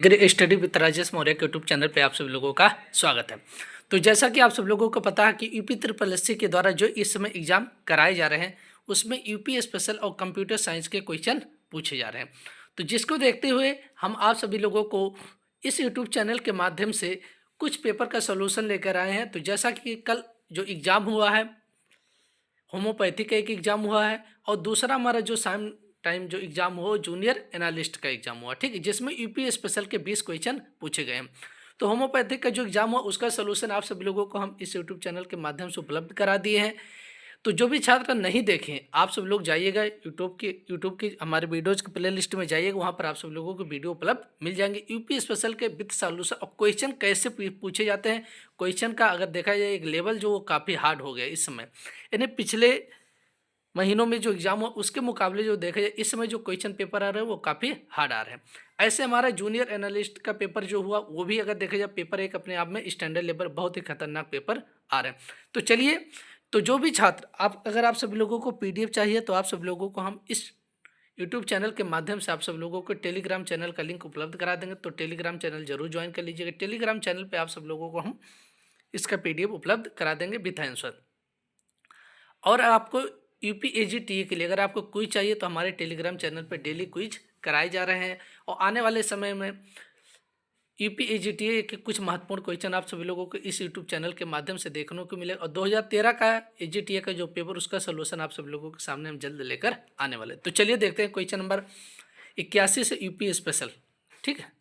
Grey study with Rajesh Maurya के YouTube channel पे आप सभी लोगों का स्वागत है। तो जैसा कि आप सब लोगों को पता है कि यूपी ट्रिपल एससी के द्वारा जो इस समय एग्जाम कराए जा रहे हैं उसमें यूपी स्पेशल और कंप्यूटर साइंस के क्वेश्चन पूछे जा रहे हैं। तो जिसको देखते हुए हम आप सभी लोगों को इस यूट्यूब चैनल के माध्यम से कुछ पेपर का सोल्यूशन लेकर आए हैं। तो जैसा कि कल जो एग्ज़ाम हुआ है होम्योपैथी का एक एग्ज़ाम हुआ है और दूसरा हमारा जो सेम टाइम जो एग्ज़ाम हुआ जूनियर एनालिस्ट का एग्ज़ाम हुआ, ठीक है, जिसमें यूपी स्पेशल के 20 क्वेश्चन पूछे गए हैं। तो होम्योपैथिक का जो एग्ज़ाम हुआ उसका सोल्यूशन आप सभी लोगों को हम इस यूट्यूब चैनल के माध्यम से उपलब्ध करा दिए हैं। तो जो भी छात्र नहीं देखें आप सब लोग जाइएगा यूट्यूब की हमारे वीडियोज़ की प्लेलिस्ट में जाइएगा, वहाँ पर आप सब लोगों को वीडियो उपलब्ध मिल जाएंगे यूपी स्पेशल के विद सॉल्यूशन और क्वेश्चन कैसे पूछे जाते हैं। क्वेश्चन का अगर देखा जाए एक लेवल जो वो काफ़ी हार्ड हो गया इस समय, यानी पिछले महीनों में जो एग्जाम हुआ उसके मुकाबले जो देखा जाए इस समय जो क्वेश्चन पेपर आ रहे हैं वो काफ़ी हार्ड आ रहे हैं। ऐसे हमारा जूनियर एनालिस्ट का पेपर जो हुआ वो भी अगर देखा जाए पेपर एक अपने आप में स्टैंडर्ड लेवल बहुत ही खतरनाक पेपर आ रहे हैं। तो चलिए, तो जो भी छात्र अगर आप सभी लोगों को पीडीएफ चाहिए तो आप सब लोगों को हम इस यूट्यूब चैनल के माध्यम से आप सब लोगों को टेलीग्राम चैनल का लिंक उपलब्ध करा देंगे। तो टेलीग्राम चैनल जरूर ज्वाइन कर लीजिएगा। टेलीग्राम चैनल पर आप सब लोगों को हम इसका पीडीएफ उपलब्ध करा देंगे विथ आंसर। और आपको यूपी एजीटीए के लिए अगर आपको क्विज चाहिए तो हमारे टेलीग्राम चैनल पर डेली क्विज कराए जा रहे हैं और आने वाले समय में यूपी एजीटीए के कुछ महत्वपूर्ण क्वेश्चन आप सभी लोगों को इस यूट्यूब चैनल के माध्यम से देखने को मिले और 2013 का एजीटीए का जो पेपर उसका सोल्यूशन आप सभी लोगों के सामने हम जल्द लेकर आने वाले। तो चलिए देखते हैं क्वेश्चन नंबर 81 से यूपी स्पेशल, ठीक है।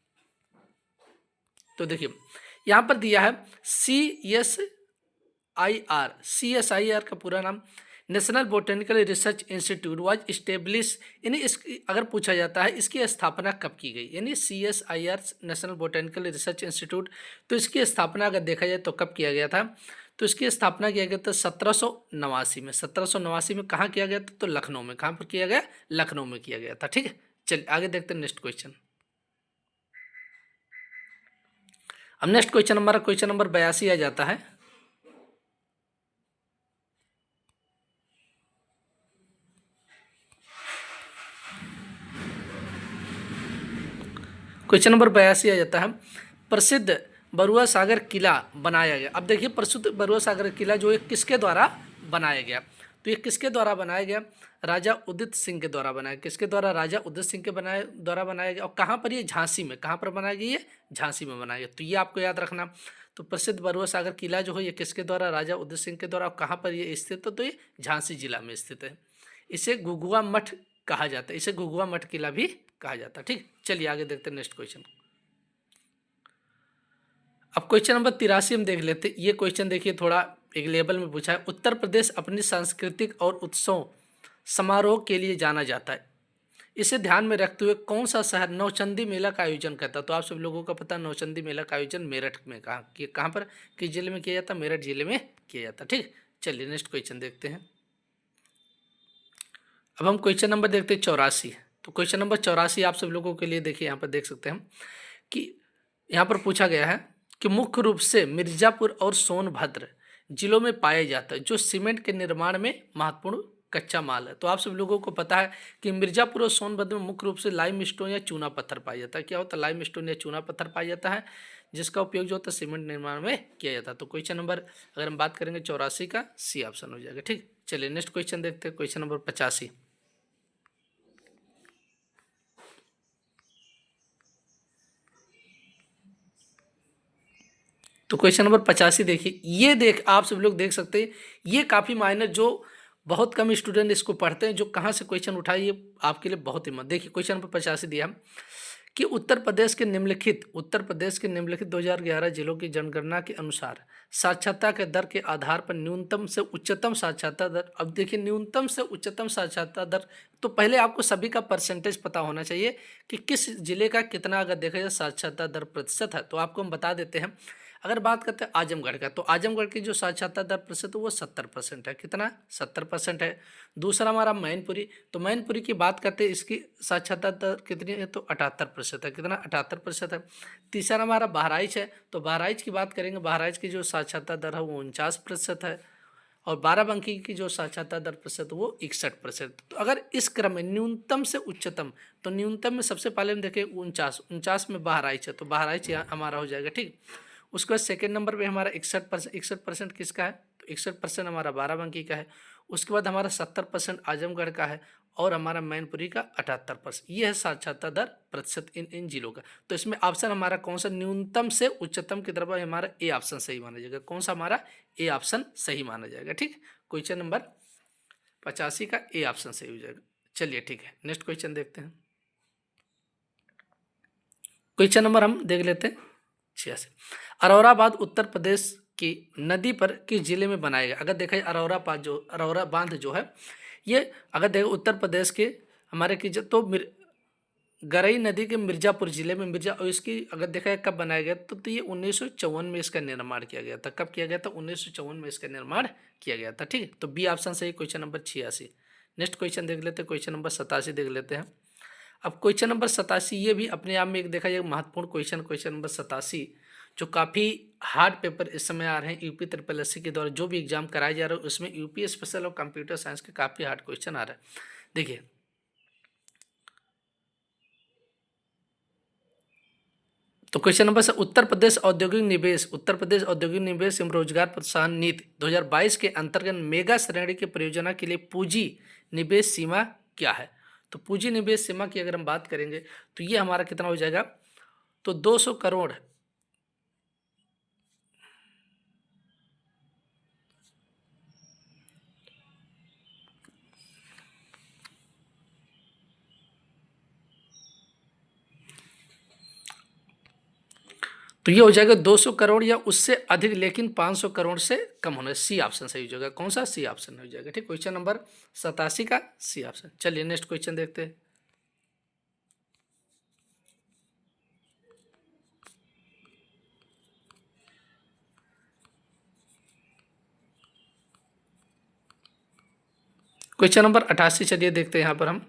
तो देखिए यहाँ पर दिया है CSIR का पूरा नाम national botanical research institute was establish, यानी इस अगर पूछा जाता है इसकी स्थापना कब की गई, यानी CSIR national botanical research institute, तो इसकी स्थापना अगर देखा जाए तो कब किया गया था, तो इसकी स्थापना किया गया था 1789 में। 1789 में कहाँ किया गया था, तो लखनऊ में। कहाँ पर किया गया, लखनऊ में किया गया था, ठीक है। चलिए आगे देखते हैं नेक्स्ट क्वेश्चन। अब नेक्स्ट क्वेश्चन हमारा क्वेश्चन नंबर 82 आ जाता है। क्वेश्चन नंबर 82 आ जाता है, प्रसिद्ध बरुआ सागर किला बनाया गया। अब देखिए प्रसिद्ध बरुआ सागर किला जो है किसके द्वारा बनाया गया, तो ये किसके द्वारा बनाया गया, राजा उदित सिंह के द्वारा बनाया। किसके द्वारा, राजा उदित सिंह के द्वारा बनाया गया। और कहाँ पर, ये झांसी में। कहाँ पर बनाया गया, ये झांसी में बनाया गया। तो ये आपको याद रखना। तो प्रसिद्ध बरुआ सागर किला जो है ये किसके द्वारा, राजा उदित सिंह के द्वारा। और कहाँ पर ये स्थित है, तो ये झांसी जिला में स्थित है। इसे घुघुआ मठ कहा जाता है, इसे घुघुआ मठ किला भी कहा जाता है, ठीक। चलिए आगे देखते हैं नेक्स्ट क्वेश्चन। अब क्वेश्चन नंबर 83 हम देख लेते हैं। ये क्वेश्चन देखिए थोड़ा एक लेवल में पूछा है। उत्तर प्रदेश अपनी सांस्कृतिक और उत्सव समारोह के लिए जाना जाता है, इसे ध्यान में रखते हुए कौन सा शहर नौचंदी मेला का आयोजन करता है। तो आप सब लोगों को पता है नौचंदी मेला का आयोजन मेरठ में कहाँ पर, किस जिले में किया जाता है, मेरठ जिले में किया जाता है, ठीक। चलिए नेक्स्ट क्वेश्चन देखते हैं। अब हम क्वेश्चन नंबर देखते हैं 84। तो क्वेश्चन नंबर 84 आप सब लोगों के लिए देखिए यहाँ पर देख सकते हैं कि यहाँ पर पूछा गया है कि मुख्य रूप से मिर्जापुर और सोनभद्र जिलों में पाया जाता है जो सीमेंट के निर्माण में महत्वपूर्ण कच्चा माल है। तो आप सब लोगों को पता है कि मिर्जापुर और सोनभद्र में मुख्य रूप से लाइम स्टोन या चूना पत्थर पाया जाता है। क्या होता है, लाइम स्टोन या चूना पत्थर पाया जाता है जिसका उपयोग जो होता है सीमेंट निर्माण में किया जाता है। तो क्वेश्चन नंबर अगर हम बात करेंगे 84 का सी ऑप्शन हो जाएगा, ठीक। चलिए नेक्स्ट क्वेश्चन देखते हैं, क्वेश्चन नंबर 85। तो क्वेश्चन नंबर 85 देखिए, ये आप सब लोग देख सकते हैं, ये काफ़ी मायनर जो बहुत कम स्टूडेंट इसको पढ़ते हैं, जो कहाँ से क्वेश्चन उठाए ये आपके लिए बहुत ही मत। देखिए क्वेश्चन नंबर 85 दिया कि उत्तर प्रदेश के निम्नलिखित 2011 जिलों की जनगणना के अनुसार साक्षरता के दर के आधार पर न्यूनतम से उच्चतम साक्षरता दर। अब देखिए न्यूनतम से उच्चतम साक्षरता दर, तो पहले आपको सभी का परसेंटेज पता होना चाहिए कि किस जिले का कितना अगर देखा जाए साक्षरता दर प्रतिशत है। तो आपको हम बता देते हैं, अगर बात करते हैं आजमगढ़ का, तो आजमगढ़ की जो साक्षरता दर प्रतिशत है वो 70% है। कितना, 70% है। दूसरा हमारा मैनपुरी, तो मैनपुरी की बात करते हैं इसकी साक्षरता दर कितनी है, तो 78% है। कितना, 78% है। तीसरा हमारा बहराइच है, तो बहराइच की बात करेंगे, बहराइच की जो साक्षरता दर है वो 49% है। और 12 अंकी की जो साक्षरता दर प्रतिशत वो 61%। तो अगर इस क्रम में न्यूनतम से उच्चतम, तो न्यूनतम में सबसे पहले हम देखें 49 में बहराइच है, तो बहराइच यहाँ हमारा हो जाएगा, ठीक। उसके बाद सेकेंड नंबर पे हमारा 61% किसका है, तो 61% हमारा 12 अंकी का है। उसके बाद हमारा 70% आजमगढ़ का है और हमारा मैनपुरी का 78%। ये है साक्षरता दर प्रतिशत इन जिलों का। तो इसमें ऑप्शन हमारा कौन सा, न्यूनतम से उच्चतम की तरफ हमारा ए ऑप्शन सही माना जाएगा। कौन सा हमारा ए ऑप्शन सही माना जाएगा, ठीक। क्वेश्चन नंबर 85 का ए ऑप्शन सही हो जाएगा। चलिए ठीक है, नेक्स्ट क्वेश्चन देखते हैं। क्वेश्चन नंबर हम देख लेते हैं 86। अरौराबाद उत्तर प्रदेश की नदी पर किस जिले में बनाया गया। अगर देखा जाए अरौरा बांध जो है, ये अगर देखो उत्तर प्रदेश के हमारे की तो गरई नदी के मिर्जापुर जिले में और इसकी अगर देखा जाए कब बनाया गया, तो ये 1954 में इसका निर्माण किया गया था। कब किया गया था, 1954 में इसका निर्माण किया गया था, ठीक। तो बी ऑप्शन सही, क्वेश्चन नंबर 86। नेक्स्ट क्वेश्चन देख लेते हैं, क्वेश्चन नंबर 87 देख लेते हैं। अब क्वेश्चन नंबर 87 ये भी अपने आप में एक देखा जाए महत्वपूर्ण क्वेश्चन नंबर 87, जो काफ़ी हार्ड पेपर इस समय आ रहे हैं यूपी ट्रिपल एससी के द्वारा जो भी एग्जाम कराए जा रहे हैं, उसमें यूपी स्पेशल और कंप्यूटर साइंस के काफ़ी हार्ड क्वेश्चन आ रहे हैं। देखिए तो क्वेश्चन नंबर से उत्तर प्रदेश औद्योगिक निवेश एवं रोजगार प्रोत्साहन नीति 2022 के अंतर्गत मेगा श्रेणी के परियोजना के लिए पूंजी निवेश सीमा क्या है। तो पूंजी निवेश सीमा की अगर हम बात करेंगे तो ये हमारा कितना हो जाएगा, तो 200 करोड़ तो ये हो जाएगा 200 करोड़ या उससे अधिक, लेकिन 500 करोड़ से कम होना। सी ऑप्शन सही हो जाएगा। कौन सा, सी ऑप्शन हो जाएगा, ठीक। क्वेश्चन नंबर 87 का सी ऑप्शन। चलिए नेक्स्ट क्वेश्चन देखते हैं। क्वेश्चन नंबर 88 चलिए देखते हैं। यहाँ पर हम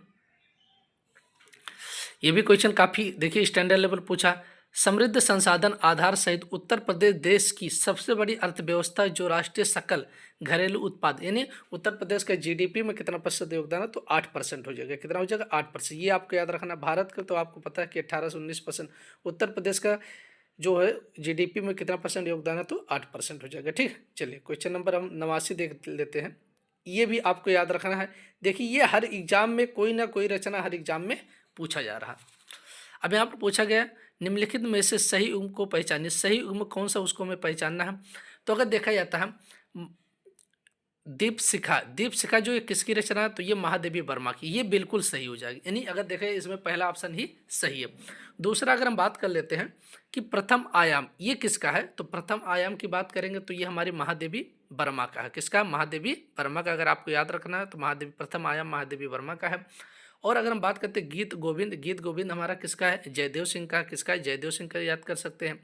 ये भी क्वेश्चन काफ़ी देखिए स्टैंडर्ड लेवल पूछा। समृद्ध संसाधन आधार सहित उत्तर प्रदेश देश की सबसे बड़ी अर्थव्यवस्था जो राष्ट्रीय सकल घरेलू उत्पाद यानी उत्तर प्रदेश का जीडीपी में कितना प्रतिशत योगदान है, तो 8% हो जाएगा। कितना हो जाएगा, 8%। ये आपको याद रखना। भारत का तो आपको पता है कि 18 से 19%, उत्तर प्रदेश का जो है जीडीपी में कितना परसेंट योगदान है, तो 8% हो जाएगा, ठीक। चलिए क्वेश्चन नंबर हम 89 देख लेते हैं। ये भी आपको याद रखना है। देखिए ये हर एग्जाम में कोई ना कोई रचना हर एग्जाम में पूछा जा रहा। अब यहाँ पर पूछा गया निम्नलिखित में से सही उम्र को पहचानिए। सही उम्र कौन सा, उसको हमें पहचानना है। तो अगर देखा जाता है दीपशिखा जो ये किसकी रचना है, तो ये महादेवी वर्मा की। ये बिल्कुल सही हो जाएगी, यानी अगर देखें इसमें पहला ऑप्शन ही सही है। दूसरा अगर हम बात कर लेते हैं कि प्रथम आयाम ये किसका है, तो प्रथम आयाम की बात करेंगे तो ये हमारी महादेवी वर्मा का है। किसका, महादेवी वर्मा का। अगर आपको याद रखना है तो महादेवी प्रथम आयाम महादेवी वर्मा का है। और अगर हम बात करते हैं गीत गोविंद हमारा किसका है, जयदेव सिंह का। किसका है, जयदेव सिंह का, याद कर सकते हैं।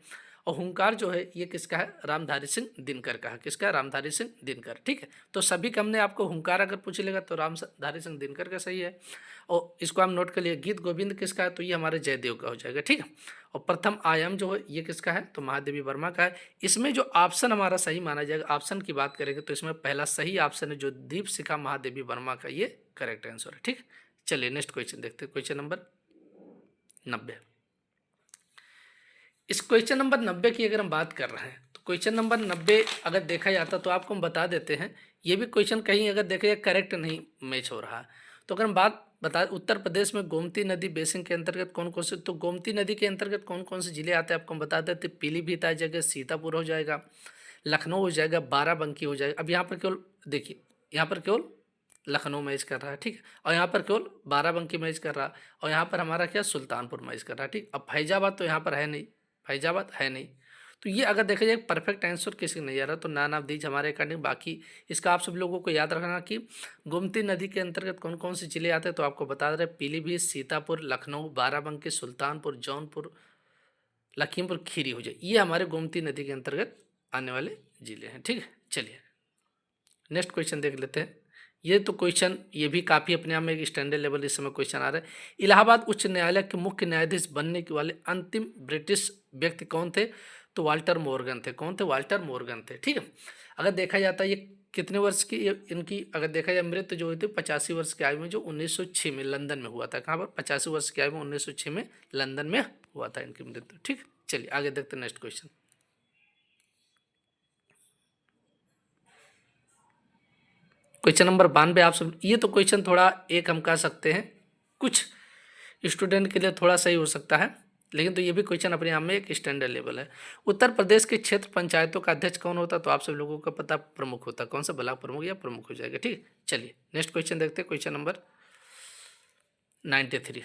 और हुंकार जो है ये किसका है, रामधारी सिंह दिनकर का है। किसका, रामधारी सिंह दिनकर, ठीक है। तो सभी का हमने आपको हुंकार अगर पूछ लेगा तो रामधारी सिंह दिनकर का सही है। और इसको हम नोट कर लिए। गीत गोविंद किसका है, तो ये हमारे जयदेव का हो जाएगा, ठीक है। और प्रथम आयाम जो है ये किसका है, तो महादेवी वर्मा का है। इसमें जो ऑप्शन हमारा सही माना जाएगा, ऑप्शन की बात करेंगे तो इसमें पहला सही ऑप्शन है जो दीपशिखा महादेवी वर्मा का, ये करेक्ट आंसर है, ठीक। चलिए नेक्स्ट क्वेश्चन देखते हैं, क्वेश्चन नंबर 90। इस क्वेश्चन नंबर 90 की अगर हम बात कर रहे हैं तो क्वेश्चन नंबर 90 अगर देखा जाता तो आपको हम बता देते हैं। ये भी क्वेश्चन कहीं अगर देखे जाए करेक्ट नहीं मैच हो रहा। तो अगर हम बात बता उत्तर प्रदेश में गोमती नदी बेसिन के अंतर्गत कौन कौन से, तो गोमती नदी के अंतर्गत कौन कौन से जिले आते हैं आपको हम बता देते। पीलीभीत आ जाएगा, सीतापुर हो जाएगा, लखनऊ हो जाएगा, बाराबंकी हो जाएगा। अब यहाँ पर केवल देखिए, यहाँ पर केवल लखनऊ मैच कर रहा है, ठीक है। और यहाँ पर केवल बाराबंकी मैच कर रहा है। और यहाँ पर हमारा क्या, सुल्तानपुर मैच कर रहा है, ठीक। अब फैजाबाद तो यहाँ पर है नहीं, फैजाबाद है नहीं। तो ये अगर देखा जाए परफेक्ट आंसर किसी नहीं आ रहा, तो नान ऑफ दीज हमारे अकॉर्डिंग। बाकी इसका आप सब लोगों को याद रखना कि गोमती नदी के अंतर्गत कौन कौन से जिले आते हैं, तो आपको बता रहे पीलीभीत, सीतापुर, लखनऊ, बाराबंकी, सुल्तानपुर, जौनपुर, लखीमपुर खीरी हो जाए। ये हमारे गोमती नदी के अंतर्गत आने वाले जिले हैं, ठीक है। चलिए नेक्स्ट क्वेश्चन देख लेते हैं। ये तो क्वेश्चन ये भी काफ़ी अपने आप में एक स्टैंडर्ड लेवल इस समय क्वेश्चन आ रहा है। इलाहाबाद उच्च न्यायालय के मुख्य न्यायाधीश बनने के वाले अंतिम ब्रिटिश व्यक्ति कौन थे, तो वाल्टर मॉर्गन थे। कौन थे, वाल्टर मॉर्गन थे, ठीक है। अगर देखा जाता है ये कितने वर्ष की इनकी अगर देखा जाए मृत्यु जो हुई थी 85 वर्ष की आयु में, जो 1906 में लंदन में हुआ था। कहाँ पर? 85 वर्ष की आयु में 1906 में लंदन में हुआ था इनकी मृत्यु। ठीक, चलिए आगे देखते हैं नेक्स्ट क्वेश्चन। क्वेश्चन नंबर 92 आप सब, ये तो क्वेश्चन थोड़ा एक हम कह सकते हैं कुछ स्टूडेंट के लिए थोड़ा सही हो सकता है, लेकिन तो ये भी क्वेश्चन अपने आप में एक स्टैंडर्ड लेवल है। उत्तर प्रदेश के क्षेत्र पंचायतों का अध्यक्ष कौन होता? तो आप सब लोगों को पता, प्रमुख होता। कौन सा? ब्लॉक प्रमुख या प्रमुख हो जाएगा। ठीक, चलिए नेक्स्ट क्वेश्चन देखते हैं, क्वेश्चन नंबर 93।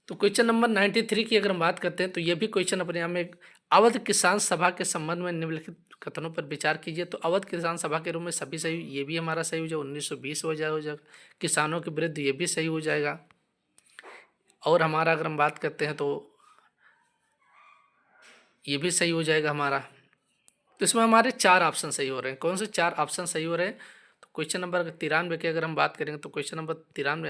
तो क्वेश्चन नंबर 93 की अगर हम बात करते हैं तो ये भी क्वेश्चन अपने आप में एक, अवध किसान सभा के संबंध में निम्नलिखित कथनों पर विचार कीजिए। तो अवध किसान सभा के रूप में सभी सही, ये भी हमारा सही हो जाएगा, 1920 हो जाएगा। किसानों के विरुद्ध ये भी सही हो जाएगा। और हमारा अगर हम बात करते हैं तो ये भी सही हो जाएगा हमारा। तो इसमें हमारे 4 ऑप्शन सही हो रहे हैं। कौन से 4 ऑप्शन सही हो रहे हैं? तो क्वेश्चन नंबर 93 की अगर हम बात करेंगे तो क्वेश्चन नंबर 93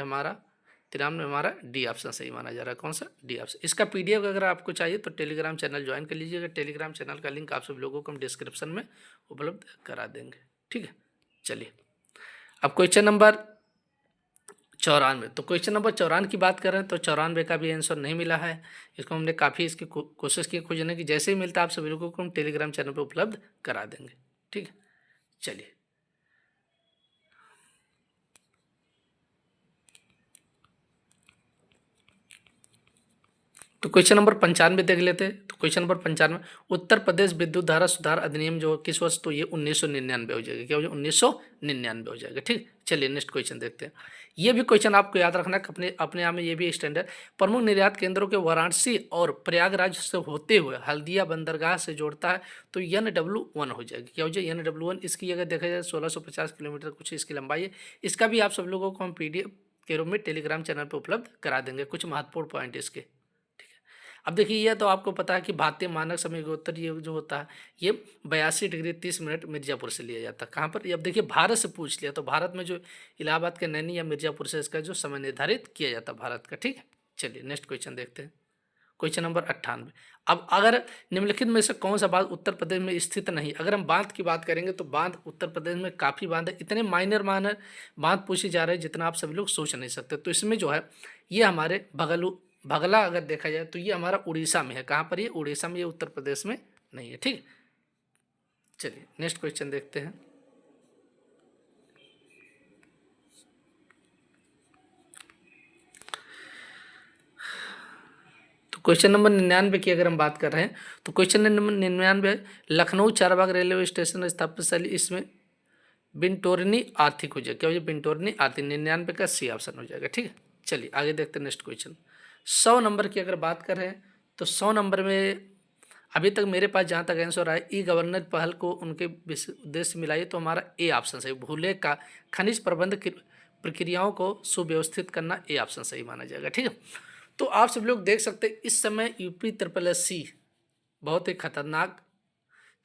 हमारा डी ऑप्शन सही माना जा रहा है। कौन सा? D option. इसका पीडीएफ अगर आपको चाहिए तो टेलीग्राम चैनल ज्वाइन कर लीजिएगा। टेलीग्राम चैनल का लिंक आप सब लोगों को हम डिस्क्रिप्शन में उपलब्ध करा देंगे। ठीक है, चलिए अब क्वेश्चन नंबर 94। तो क्वेश्चन नंबर 94 की बात करें तो 94 का भी आंसर नहीं मिला है। इसको हमने काफ़ी इसकी कोशिश की खोजने की, जैसे ही मिलता है आप सभी लोगों को हम टेलीग्राम चैनल पर उपलब्ध करा देंगे। ठीक है, चलिए तो क्वेश्चन नंबर 95 देख लेते हैं। तो क्वेश्चन नंबर 95, उत्तर प्रदेश विद्युत धारा सुधार अधिनियम जो किस वर्ष? तो ये 1999 हो जाएगा। क्या हो जाएगा? 1999 हो जाएगा। ठीक, चलिए नेक्स्ट क्वेश्चन देखते हैं। ये भी क्वेश्चन आपको याद रखना है, अपने अपने आप में ये भी स्टैंडर्ड। प्रमुख निर्यात केंद्रों के वाराणसी और प्रयागराज से होते हुए हल्दिया बंदरगाह से जोड़ता है। तो NW1 हो जाएगी। क्या हो जाएगी? NW1। इसकी अगर देखा जाए 1650 किलोमीटर कुछ इसकी लंबाई है। इसका भी आप सब लोगों को हम PDF के रूप में टेलीग्राम चैनल पर उपलब्ध करा देंगे, कुछ महत्वपूर्ण पॉइंट इसके। अब देखिए, यह तो आपको पता है कि भारतीय मानक समय के उत्तर ये जो होता है ये 82 डिग्री 30 मिनट मिर्जापुर से लिया जाता है। कहाँ पर? अब देखिए भारत से पूछ लिया, तो भारत में जो इलाहाबाद के नैनी या मिर्जापुर से इसका जो समय निर्धारित किया जाता है भारत का। ठीक है, चलिए नेक्स्ट क्वेश्चन देखते हैं, क्वेश्चन नंबर 98। अब अगर निम्नलिखित में से कौन सा बांध उत्तर प्रदेश में स्थित नहीं? अगर हम बांध की बात करेंगे तो बांध उत्तर प्रदेश में काफ़ी बांध है, इतने माइनर बांध पूछे जा रहे हैं जितना आप सभी लोग सोच नहीं सकते। तो इसमें जो है ये हमारे भगला अगर देखा जाए तो ये हमारा उड़ीसा में है। कहाँ पर? ये उड़ीसा में, ये उत्तर प्रदेश में नहीं है। ठीक, चलिए नेक्स्ट क्वेश्चन देखते हैं। तो क्वेश्चन नंबर 99 की अगर हम बात कर रहे हैं तो question number 99, Lucknow Charbagh railway station स्थापित शैली, इसमें बिंटोरनी आर्थिक हो जाएगा। क्या हो जाएगा? बिंटोरनी आर्थिक। 99 का सी ऑप्शन हो जाएगा। ठीक है, चलिए आगे देखते हैं नेक्स्ट क्वेश्चन। 100 नंबर की अगर बात कर रहे हैं तो 100 नंबर में अभी तक मेरे पास जहाँ तक आंसर आया, ई गवर्नेंस पहल को उनके उद्देश्य मिलाइए। तो हमारा ए ऑप्शन सही। भूले का खनिज प्रबंध की प्रक्रियाओं को सुव्यवस्थित करना, ए ऑप्शन सही माना जाएगा। ठीक है, तो आप सब लोग देख सकते हैं इस समय UP SSC बहुत ही खतरनाक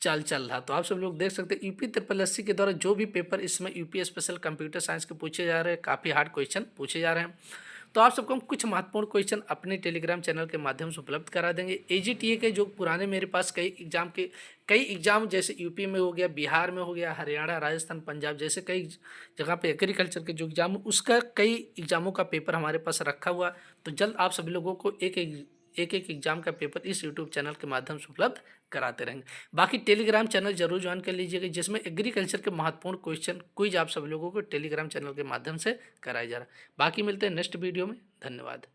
चाल चल रहा। तो आप सब लोग देख सकते हैं UP SSC के द्वारा जो भी पेपर इसमें UP स्पेशल कंप्यूटर साइंस के पूछे जा रहे हैं, काफ़ी हार्ड क्वेश्चन पूछे जा रहे हैं। तो आप सबको हम कुछ महत्वपूर्ण क्वेश्चन अपने टेलीग्राम चैनल के माध्यम से उपलब्ध करा देंगे। AGTA के जो पुराने मेरे पास कई एग्जाम जैसे यूपी में हो गया, बिहार में हो गया, हरियाणा, राजस्थान, पंजाब जैसे कई जगह पे एग्रीकल्चर के जो एग्जाम, उसका कई एग्जामों का पेपर हमारे पास रखा हुआ। तो जल्द आप सभी लोगों को एक एग्जाम का पेपर इस यूट्यूब चैनल के माध्यम से उपलब्ध कराते रहेंगे। बाकी टेलीग्राम चैनल जरूर ज्वाइन कर लीजिएगा, जिसमें एग्रीकल्चर के महत्वपूर्ण क्वेश्चन क्विज आप सभी लोगों को टेलीग्राम चैनल के माध्यम से कराया जा रहा है। बाकी मिलते हैं नेक्स्ट वीडियो में। धन्यवाद।